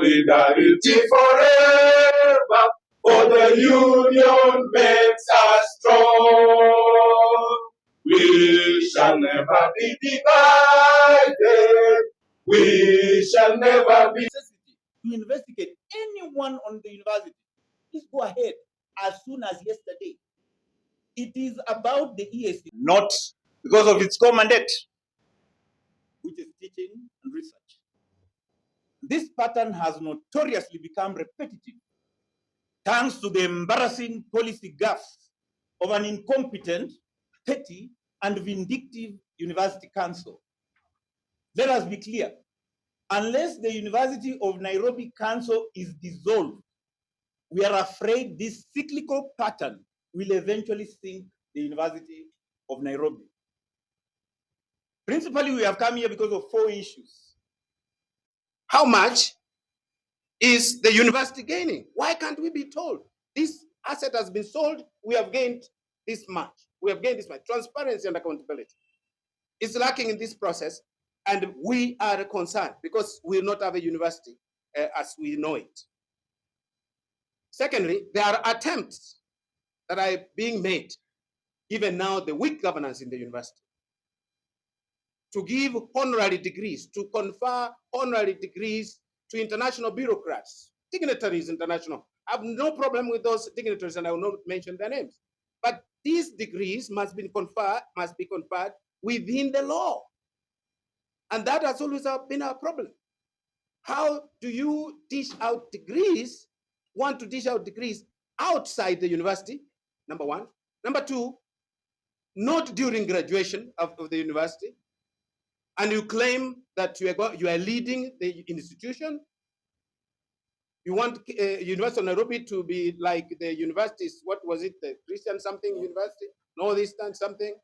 Solidarity forever, for the union makes us strong. We shall never be divided. We shall never be. To investigate anyone on the university, please go ahead as soon as yesterday. It is about the EAC, not because of its core mandate, which is teaching and research. This pattern has notoriously become repetitive thanks to the embarrassing policy gaffes of an incompetent, petty, and vindictive university council. Let us be clear. Unless the University of Nairobi Council is dissolved, we are afraid this cyclical pattern will eventually sink the University of Nairobi. Principally, we have come here because of 4 issues. How much is the university gaining? Why can't we be told this asset has been sold? We have gained this much. We have gained this much. Transparency and accountability is lacking in this process, and we are concerned because we will not have a university as we know it. Secondly, there are attempts that are being made, even now the weak governance in the university, to give honorary degrees, to confer honorary degrees to international bureaucrats, dignitaries international. I have no problem with those dignitaries, and I will not mention their names. But these degrees must be conferred within the law. And that has always been our problem. How do you dish out degrees, want to dish out degrees outside the university, number one. Number two, not during graduation of the university, and you claim that you are leading the institution. You want University of Nairobi to be like the universities, what was it, the Christian something university, Northeastern something,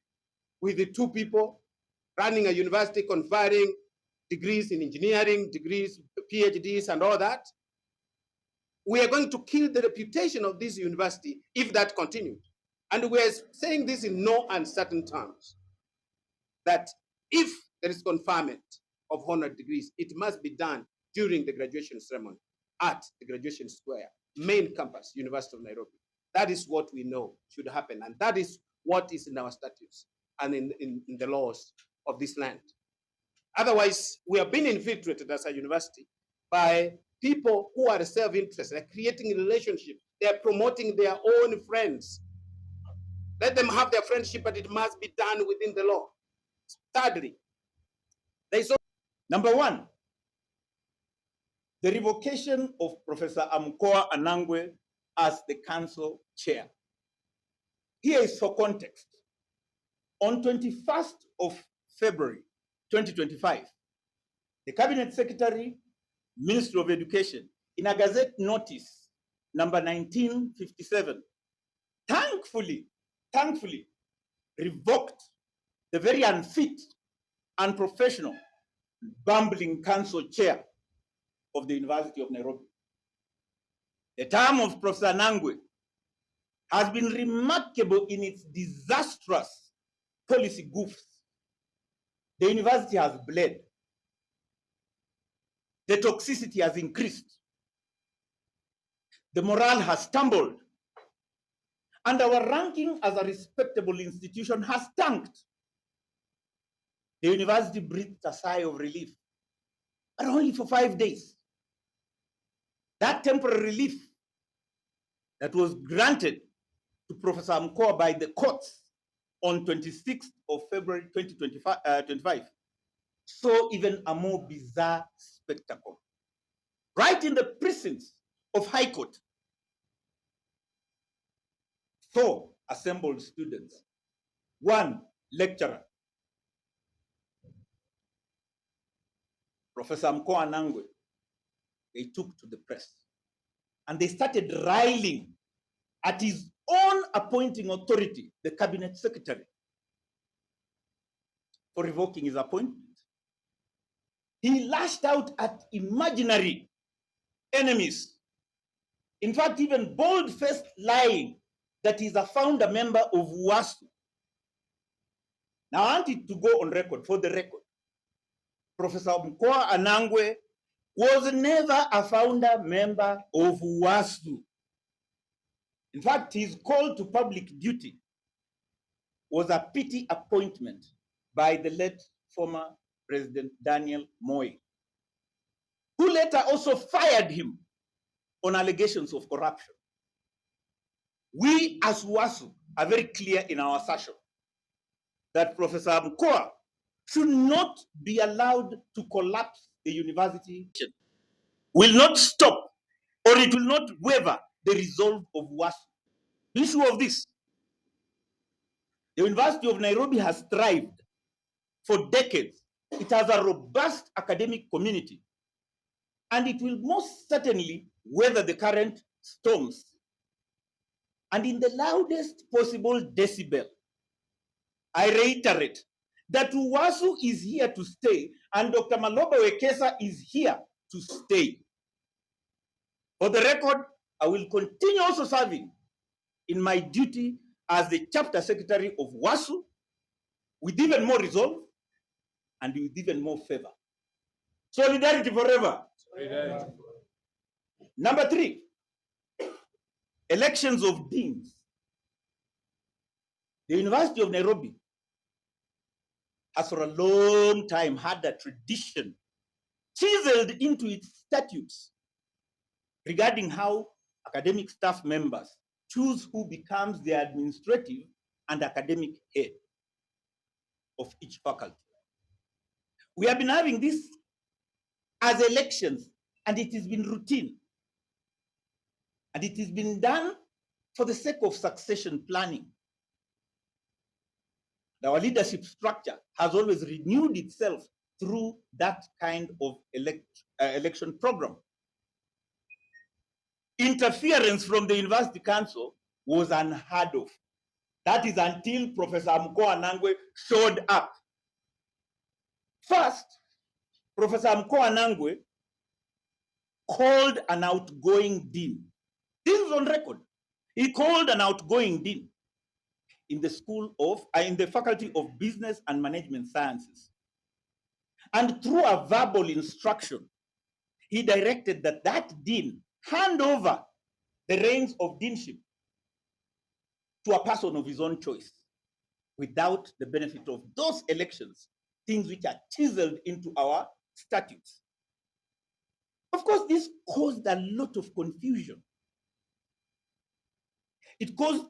with the 2 people running a university, conferring degrees in engineering, degrees, PhDs, and all that. We are going to kill the reputation of this university if that continues. And we are saying this in no uncertain terms, that if there is conferment of honored degrees, it must be done during the graduation ceremony at the graduation square, main campus, University of Nairobi. That is what we know should happen, and that is what is in our statutes and in the laws of this land. Otherwise, we have been infiltrated as a university by people who are self-interested. They're creating relationships. They're promoting their own friends. Let them have their friendship, but it must be done within the law. Thirdly, number 1, the revocation of Professor Okoa Anangwe as the council chair. Here is for context. On 21st of February 2025, the Cabinet Secretary, Ministry of Education, in a Gazette notice number 1957, thankfully revoked the very unfit, unprofessional, bumbling council chair of the University of Nairobi. The term of Professor Anangwe has been remarkable in its disastrous policy goofs. The university has bled. The toxicity has increased. The morale has tumbled. And our ranking as a respectable institution has tanked. The university breathed a sigh of relief, but only for 5 days. That temporary relief that was granted to Professor Okoa by the courts on 26th of February 2025 saw even a more bizarre spectacle. Right in the precincts of High Court, 4 assembled students, 1 lecturer, Professor Okoa Anangwe, they took to the press and they started riling at his own appointing authority, the Cabinet Secretary, for revoking his appointment. He lashed out at imaginary enemies. In fact, even bold-faced lying that he's a founder member of UASU. Now, I want it to go on record, for the record. Professor Okoa Anangwe was never a founder member of UASU. In fact, his call to public duty was a pity appointment by the late former President Daniel Moi, who later also fired him on allegations of corruption. We as UASU are very clear in our assertion that Professor Okoa should not be allowed to collapse the university. Will not stop, or it will not waver the resolve of UASU. The issue of this, the University of Nairobi has thrived for decades. It has a robust academic community, and it will most certainly weather the current storms. And in the loudest possible decibel, I reiterate that UASU is here to stay, and Dr. Maloba Wekesa is here to stay. For the record, I will continue also serving in my duty as the chapter secretary of UASU with even more resolve and with even more favor. Solidarity forever. Solidarity. Number 3, elections of deans. The University of Nairobi has for a long time had a tradition chiseled into its statutes regarding how academic staff members choose who becomes the administrative and academic head of each faculty. We have been having this as elections, and it has been routine. And it has been done for the sake of succession planning. Our leadership structure has always renewed itself through that kind of election program. Interference from the University Council was unheard of. That is until Professor Anangwe showed up. First, Professor Anangwe called an outgoing dean. This is on record. He called an outgoing dean in the Faculty of Business and Management Sciences. And through a verbal instruction, he directed that that dean hand over the reins of deanship to a person of his own choice without the benefit of those elections, things which are chiseled into our statutes. Of course, this caused a lot of confusion. It caused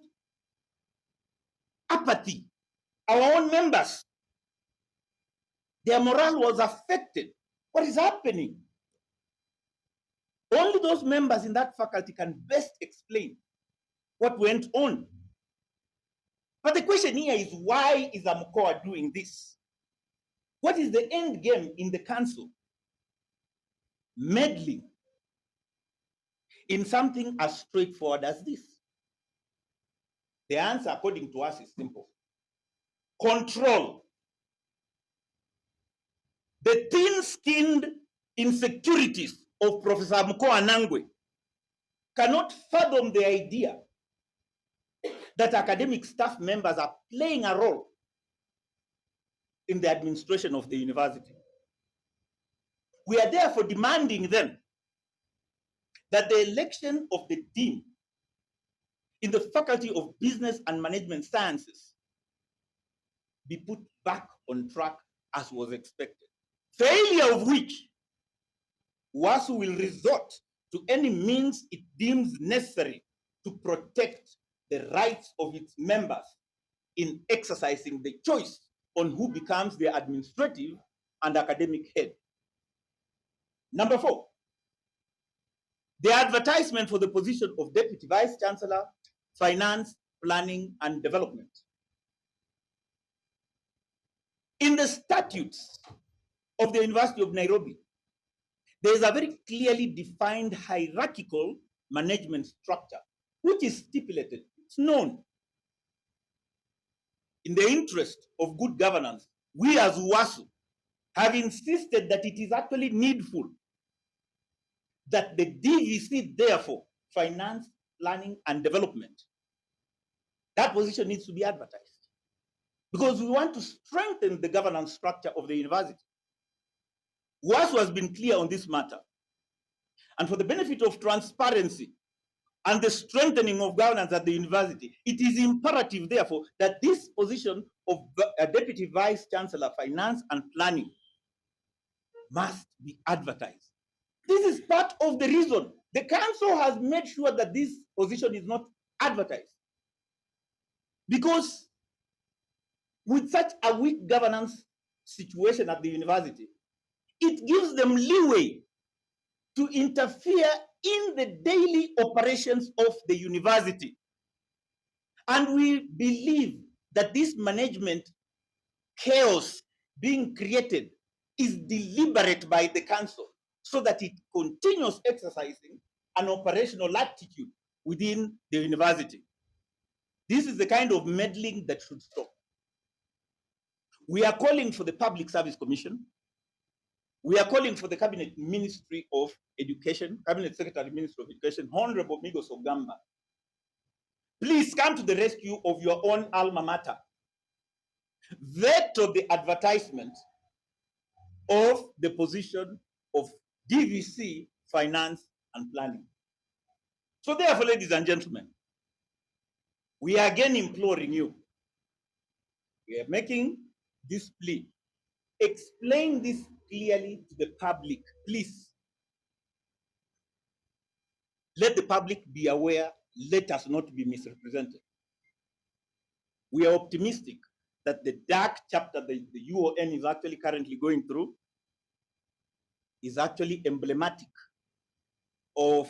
apathy. Our own members, their morale was affected. What is happening? Only those members in that faculty can best explain what went on. But the question here is, why is Okoa doing this? What is the end game in the council? Meddling in something as straightforward as this. The answer, according to us, is simple. Control. The thin-skinned insecurities of Professor Anangwe cannot fathom the idea that academic staff members are playing a role in the administration of the university. We are therefore demanding then that the election of the dean in the Faculty of Business and Management Sciences be put back on track as was expected. Failure of which UASU will resort to any means it deems necessary to protect the rights of its members in exercising the choice on who becomes the administrative and academic head. Number 4, the advertisement for the position of Deputy Vice Chancellor, Finance, Planning, and Development. In the statutes of the University of Nairobi, there is a very clearly defined hierarchical management structure, which is stipulated. It's known. In the interest of good governance, we as UASU have insisted that it is actually needful that the DVC, therefore, Finance, Planning, and Development, that position needs to be advertised because we want to strengthen the governance structure of the university. UASU has been clear on this matter And for the benefit of transparency and the strengthening of governance at the university, it is imperative, therefore, that this position of Deputy Vice Chancellor, Finance and Planning must be advertised. This is part of the reason the council has made sure that this position is not advertised. Because with such a weak governance situation at the university, it gives them leeway to interfere in the daily operations of the university. And we believe that this management chaos being created is deliberate by the council so that it continues exercising an operational attitude within the university. This is the kind of meddling that should stop. We are calling for the Public Service Commission. We are calling for the Cabinet Ministry of Education, Cabinet Secretary Ministry of Education, Honorable Migos Ogamba. Please come to the rescue of your own alma mater. Veto the advertisement of the position of DVC, Finance and Planning. So therefore, ladies and gentlemen, we are again imploring you. We are making this plea. Explain this clearly to the public, please. Let the public be aware. Let us not be misrepresented. We are optimistic that the dark chapter the UoN is actually currently going through is actually emblematic of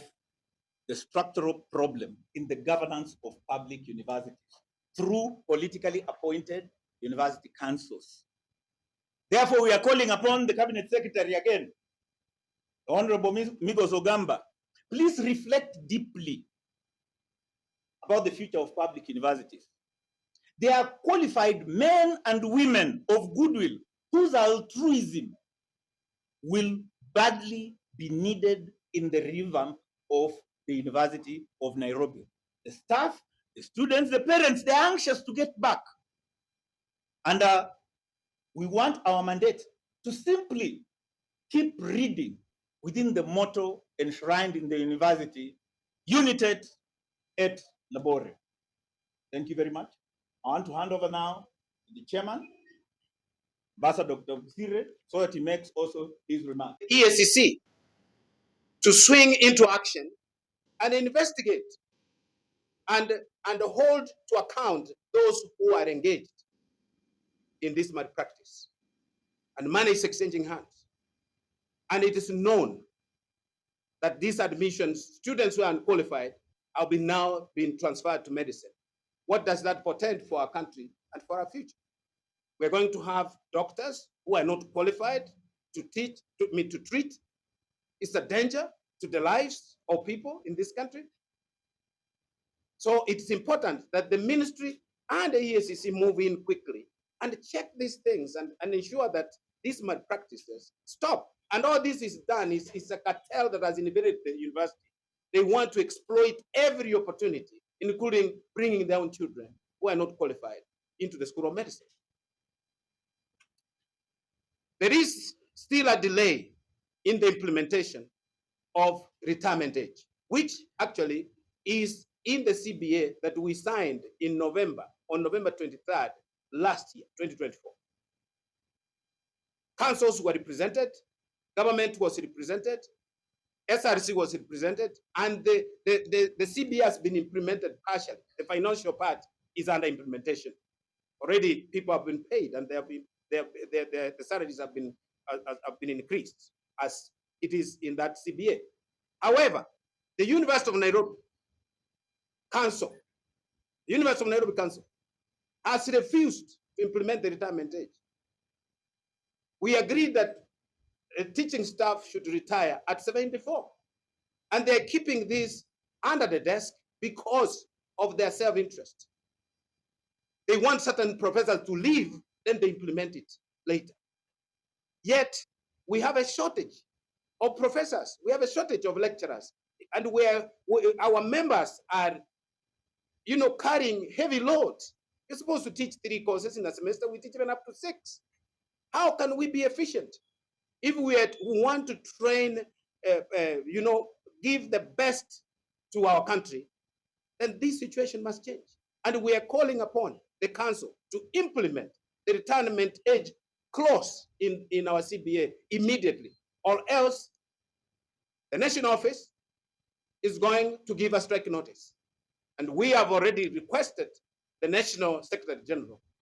the structural problem in the governance of public universities through politically appointed university councils. Therefore, we are calling upon the Cabinet Secretary again, Honorable Migos Ogamba, please reflect deeply about the future of public universities. They are qualified men and women of goodwill whose altruism will badly be needed in the revamp of the University of Nairobi. The staff, the students, the parents, they're anxious to get back. And we want our mandate to simply keep reading within the motto enshrined in the university, United et Labore. Thank you very much. I want to hand over now to the chairman, Ambassador Dr. Busire, so that he makes also his remarks. EACC to swing into action and investigate and hold to account those who are engaged in this malpractice. And money is exchanging hands. And it is known that these admissions, students who are unqualified, have been now being transferred to medicine. What does that portend for our country and for our future? We're going to have doctors who are not qualified to teach, to treat. It's a danger to the lives of people in this country. So it's important that the ministry and the EACC move in quickly and check these things and ensure that these malpractices stop. And all this is done is a cartel that has invaded the university. They want to exploit every opportunity, including bringing their own children who are not qualified into the School of Medicine. There is still a delay in the implementation of retirement age, which actually is in the CBA that we signed in November, on November 23rd last year, 2024. Councils were represented, government was represented, SRC was represented, and the CBA has been implemented partially. The financial part is under implementation. Already people have been paid and the salaries have been increased as it is in that CBA. However, the University of Nairobi Council, has refused to implement the retirement age. We agreed that teaching staff should retire at 74. And they're keeping this under the desk because of their self-interest. They want certain professors to leave, then they implement it later. Yet, we have a shortage of professors. We have a shortage of lecturers. And our members are, carrying heavy loads. You're supposed to teach 3 courses in a semester. We teach even up to 6. How can we be efficient? If we want to train, give the best to our country, then this situation must change. And we are calling upon the council to implement the retirement age clause in our CBA immediately, or else the national office is going to give a strike notice. And we have already requested the National Secretary General